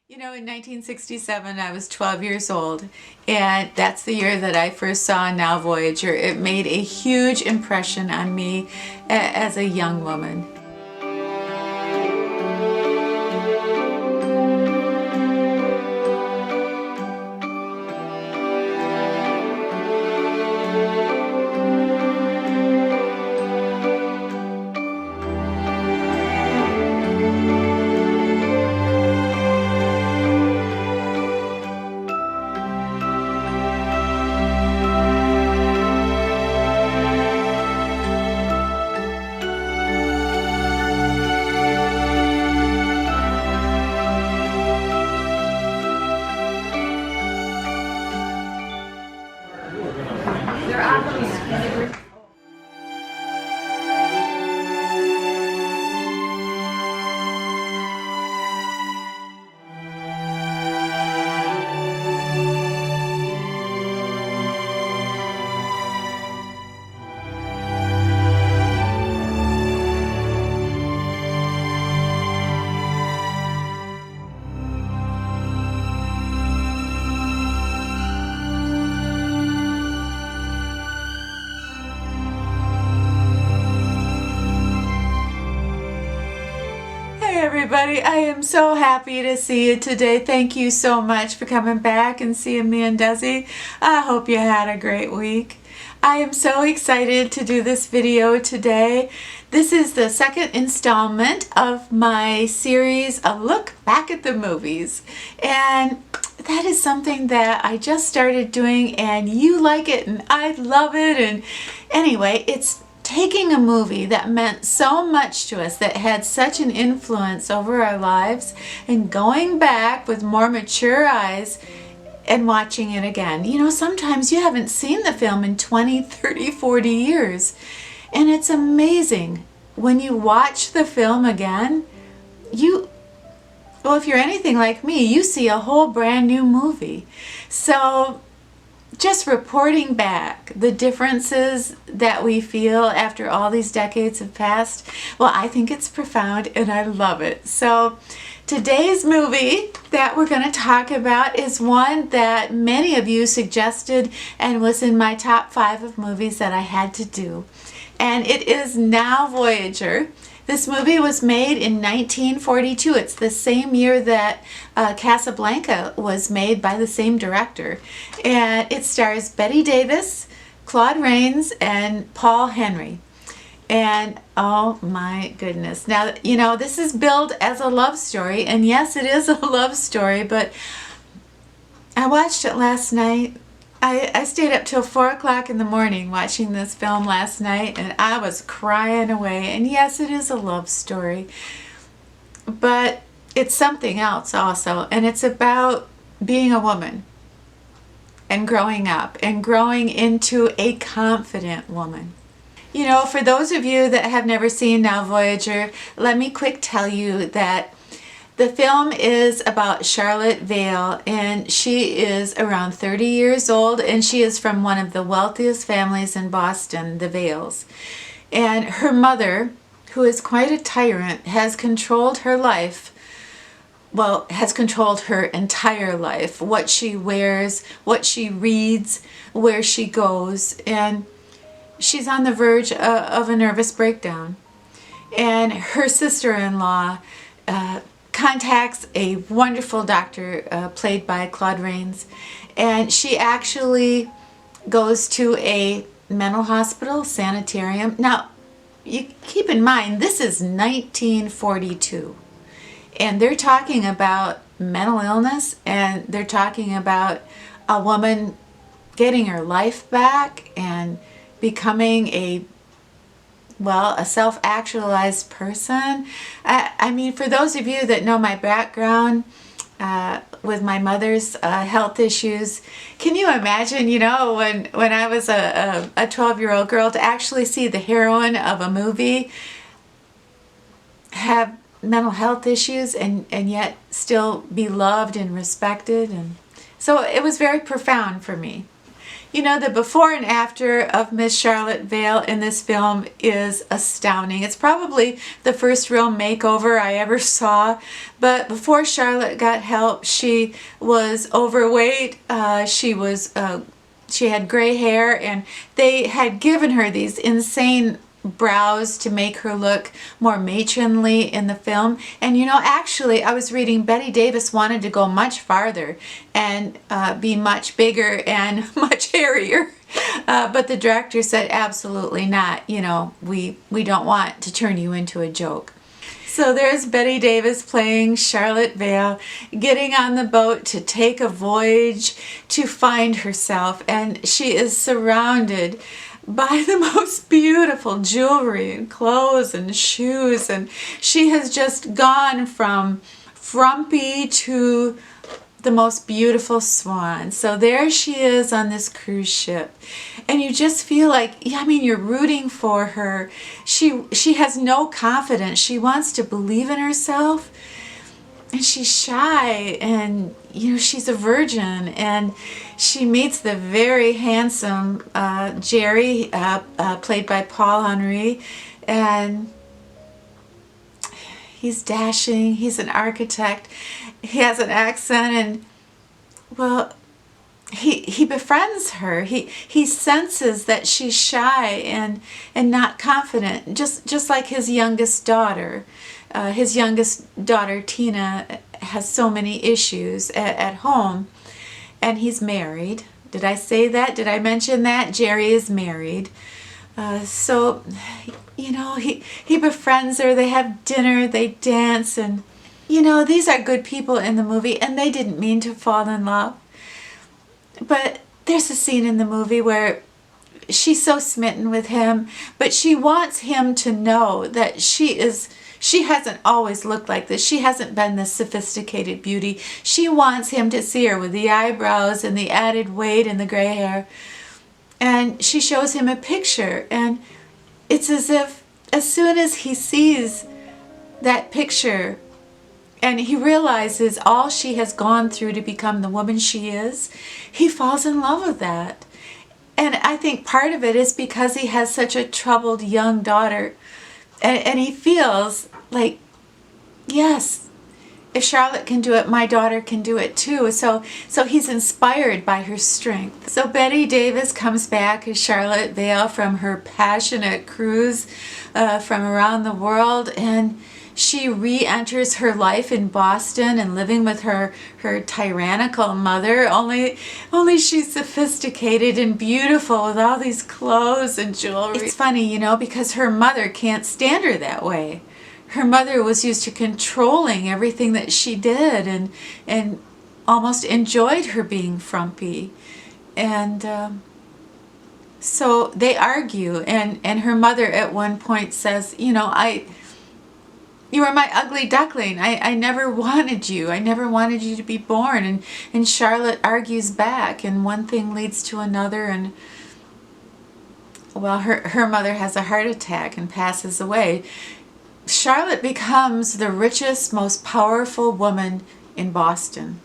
You know, in 1967, I was 12 years old, and that's the year that I first saw Now Voyager. It made a huge impression on me as a young woman. Hey everybody, I am so happy to see you today. Thank you so much for coming back and seeing me and Desi. I hope you had a great week. I am so excited to do this video today. This is the second installment of my series, A Look Back at the Movies. And that is something that I just started doing and you like it and I love it. And anyway, it's taking a movie that meant so much to us, that had such an influence over our lives, and going back with more mature eyes and watching it again. You know, sometimes you haven't seen the film in 20, 30, 40 years. And it's amazing. When you watch the film again, well, if you're anything like me, you see a whole brand new movie. So just reporting back the differences that we feel after all these decades have passed, well, I think it's profound and I love it. So today's movie that we're going to talk about is one that many of you suggested and was in my top 5 of movies that I had to do. And it is Now Voyager. This movie was made in 1942. It's the same year that Casablanca was made by the same director. And it stars Bette Davis, Claude Rains, and Paul Henreid. And oh my goodness. Now, you know, this is billed as a love story. And yes, it is a love story, but I watched it last night. I stayed up till 4 o'clock in the morning watching this film last night, and I was crying away. And yes, it is a love story, but it's something else also. And it's about being a woman and growing up and growing into a confident woman. You know, for those of you that have never seen Now Voyager, let me quick tell you that the film is about Charlotte Vale, and she is around 30 years old, and she is from one of the wealthiest families in Boston, the Vales. And her mother, who is quite a tyrant, has controlled her life, well, has controlled her entire life, what she wears, what she reads, where she goes, and she's on the verge of a nervous breakdown. And her sister-in-law contacts a wonderful doctor played by Claude Rains, and she actually goes to a mental hospital, sanitarium. Now, you keep in mind, this is 1942, and they're talking about mental illness, and they're talking about a woman getting her life back and becoming a self-actualized person. I mean, for those of you that know my background with my mother's health issues, can you imagine, you know, when I was a 12-year-old girl, to actually see the heroine of a movie have mental health issues and yet still be loved and respected? And so it was very profound for me. You know, the before and after of Miss Charlotte Vale in this film is astounding. It's probably the first real makeover I ever saw. But before Charlotte got help, she was overweight. She had gray hair, and they had given her these insane brows to make her look more matronly in the film. And you know, actually, I was reading Bette Davis wanted to go much farther and be much bigger and much hairier. But the director said, absolutely not. You know, we don't want to turn you into a joke. So there's Bette Davis playing Charlotte Vale, getting on the boat to take a voyage to find herself. And she is surrounded by the most beautiful jewelry and clothes and shoes, and she has just gone from frumpy to the most beautiful swan. So there she is on this cruise ship, and you just feel like, I mean, you're rooting for her. She has no confidence. She wants to believe in herself, and she's shy, and you know, she's a virgin, and she meets the very handsome Jerry, played by Paul Henreid, and he's dashing, he's an architect, he has an accent, and well, he befriends her. He senses that she's shy and not confident, just like his youngest daughter. His youngest daughter, Tina, has so many issues at home, and he's married. Did I say that? Did I mention that? Jerry is married. So, you know, he befriends her, they have dinner, they dance, and, you know, these are good people in the movie, and they didn't mean to fall in love. But there's a scene in the movie where she's so smitten with him, but she wants him to know that she hasn't always looked like this. She hasn't been this sophisticated beauty. She wants him to see her with the eyebrows and the added weight and the gray hair. And she shows him a picture, and it's as if as soon as he sees that picture and he realizes all she has gone through to become the woman she is, he falls in love with that. And I think part of it is because he has such a troubled young daughter. And he feels like, yes, if Charlotte can do it, my daughter can do it too. So he's inspired by her strength. So Bette Davis comes back as Charlotte Vale from her passionate cruise from around the world, and she re-enters her life in Boston and living with her tyrannical mother, only she's sophisticated and beautiful with all these clothes and jewelry. It's funny, you know, because her mother can't stand her that way. Her mother was used to controlling everything that she did and almost enjoyed her being frumpy. And so they argue, and her mother at one point says, you know, you were my ugly duckling. I never wanted you. I never wanted you to be born. And Charlotte argues back, and one thing leads to another, and well, her mother has a heart attack and passes away. Charlotte becomes the richest, most powerful woman in Boston.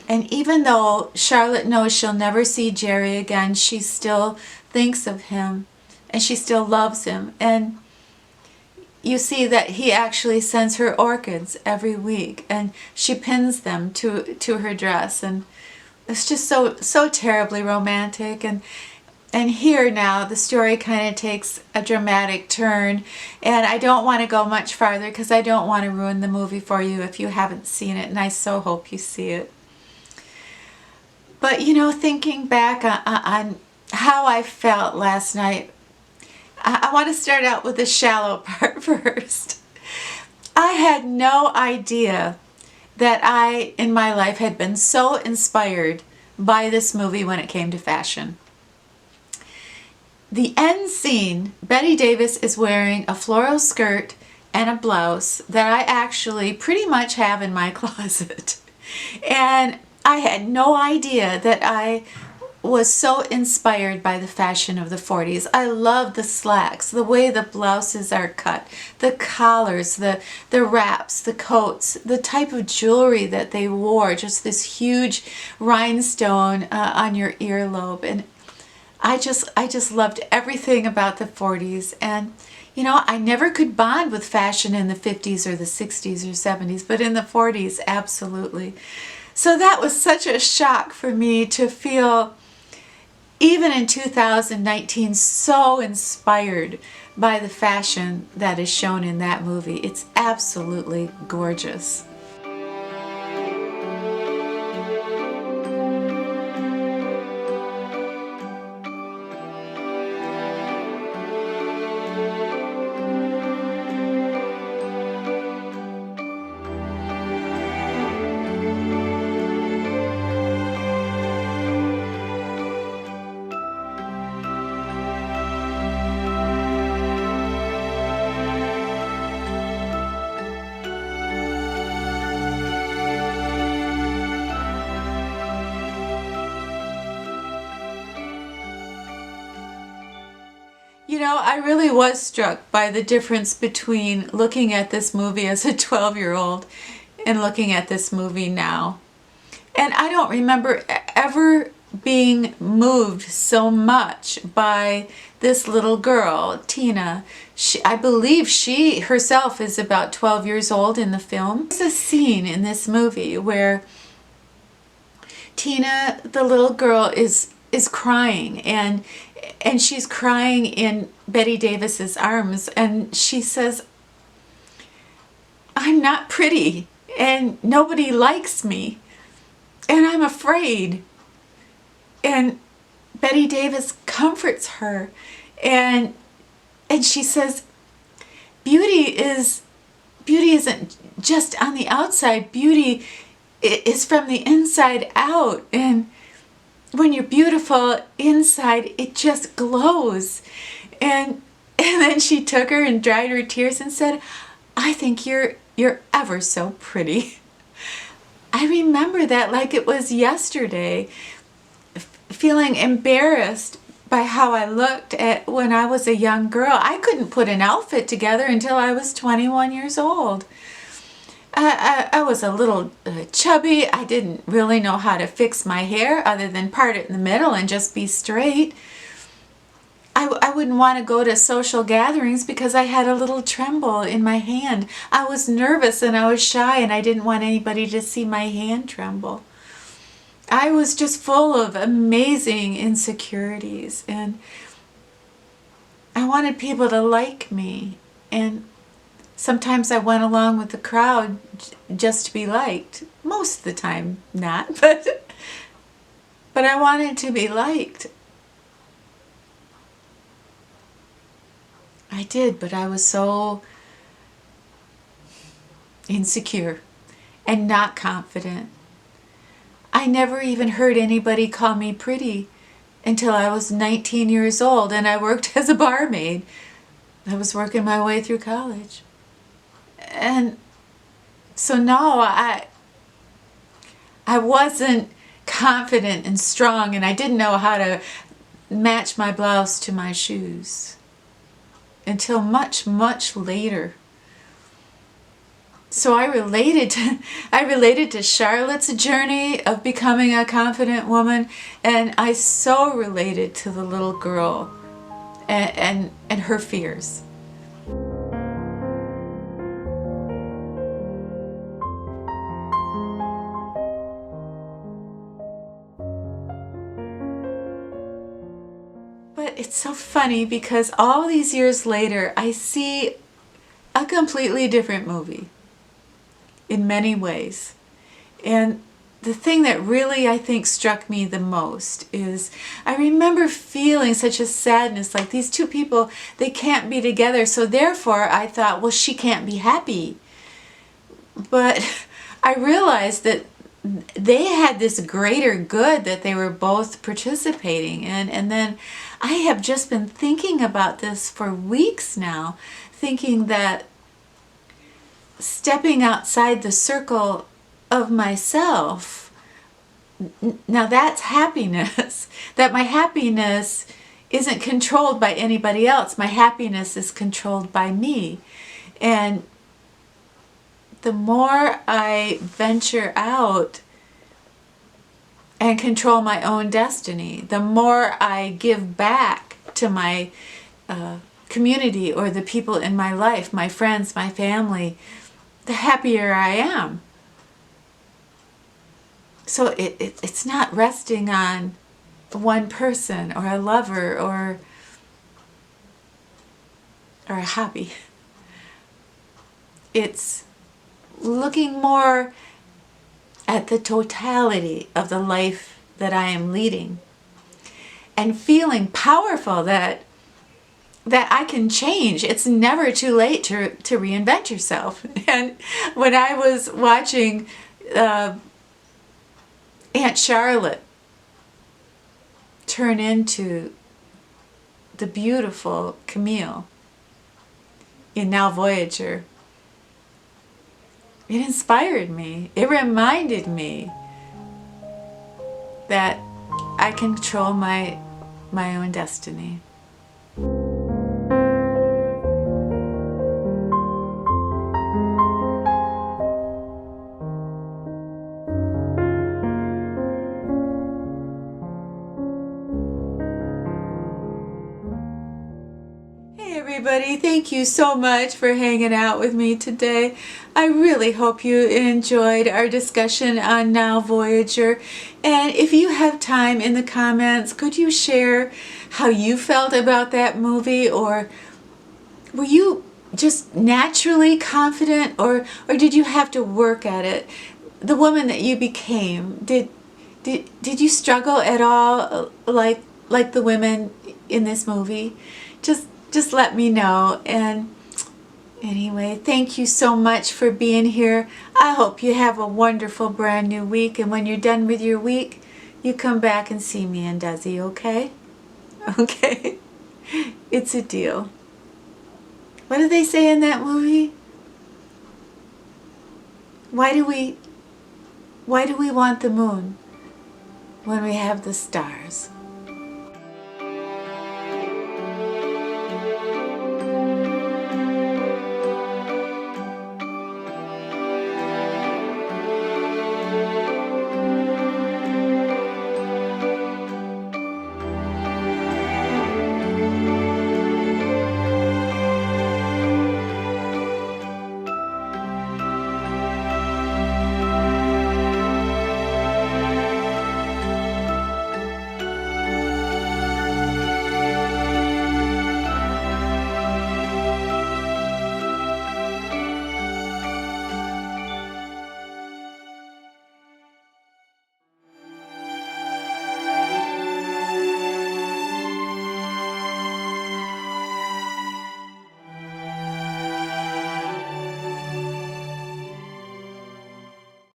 And even though Charlotte knows she'll never see Jerry again, she still thinks of him, and she still loves him. And you see that he actually sends her orchids every week, and she pins them to her dress, and it's just so terribly romantic. And here now the story kind of takes a dramatic turn, and I don't want to go much farther because I don't want to ruin the movie for you if you haven't seen it, and I so hope you see it. But you know, thinking back on how I felt last night, I want to start out with the shallow part first. I had no idea that I, in my life, had been so inspired by this movie when it came to fashion. The end scene, Bette Davis is wearing a floral skirt and a blouse that I actually pretty much have in my closet. And I had no idea that I was so inspired by the fashion of the 40s. I love the slacks, the way the blouses are cut, the collars, the wraps, the coats, the type of jewelry that they wore, just this huge rhinestone on your earlobe. And I just loved everything about the 40s. And you know, I never could bond with fashion in the 50s or the 60s or 70s, but in the 40s, absolutely. So that was such a shock for me to feel, even in 2019, so inspired by the fashion that is shown in that movie. It's absolutely gorgeous. You know, I really was struck by the difference between looking at this movie as a 12-year-old and looking at this movie now. And I don't remember ever being moved so much by this little girl, Tina. I believe she herself is about 12 years old in the film. There's a scene in this movie where Tina, the little girl, is crying, and she's crying in Betty Davis's arms, and she says, "I'm not pretty, and nobody likes me, and I'm afraid." And Betty Davis comforts her, and she says, beauty isn't just on the outside. Beauty is from the inside out, and when you're beautiful inside, it just glows. And then she took her and dried her tears and said, "I think you're ever so pretty." I remember that like it was yesterday, feeling embarrassed by how I looked when I was a young girl. I couldn't put an outfit together until I was 21 years old. I was a little chubby. I didn't really know how to fix my hair other than part it in the middle and just be straight. I wouldn't want to go to social gatherings because I had a little tremble in my hand. I was nervous and I was shy, and I didn't want anybody to see my hand tremble. I was just full of amazing insecurities, and I wanted people to like me, and sometimes I went along with the crowd just to be liked. Most of the time not, but I wanted to be liked. I did, but I was so insecure and not confident. I never even heard anybody call me pretty until I was 19 years old, and I worked as a barmaid. I was working my way through college. And so no, I wasn't confident and strong, and I didn't know how to match my blouse to my shoes until much, much later. So I related to Charlotte's journey of becoming a confident woman, and I so related to the little girl and her fears. But it's so funny because all these years later, I see a completely different movie in many ways. And the thing that really, I think, struck me the most is I remember feeling such a sadness, like these two people, they can't be together. So therefore, I thought, well, she can't be happy. But I realized that they had this greater good that they were both participating in. And then I have just been thinking about this for weeks now, thinking that stepping outside the circle of myself, now that's happiness. That my happiness isn't controlled by anybody else. My happiness is controlled by me. And the more I venture out, and control my own destiny. The more I give back to my community or the people in my life, my friends, my family, the happier I am. So it's not resting on one person or a lover or a hobby. It's looking more at the totality of the life that I am leading and feeling powerful that I can change. It's never too late to reinvent yourself. And when I was watching Aunt Charlotte turn into the beautiful Camille in Now Voyager, it inspired me. It reminded me that I control my own destiny. Everybody, thank you so much for hanging out with me today. I really hope you enjoyed our discussion on Now Voyager. And if you have time in the comments, could you share how you felt about that movie? Or were you just naturally confident, or did you have to work at it? The woman that you became, did you struggle at all like the women in this movie? Just let me know. And anyway, thank you so much for being here. I hope you have a wonderful brand new week. And when you're done with your week, you come back and see me and Desi, okay? Okay. It's a deal. What do they say in that movie? Why do we want the moon when we have the stars?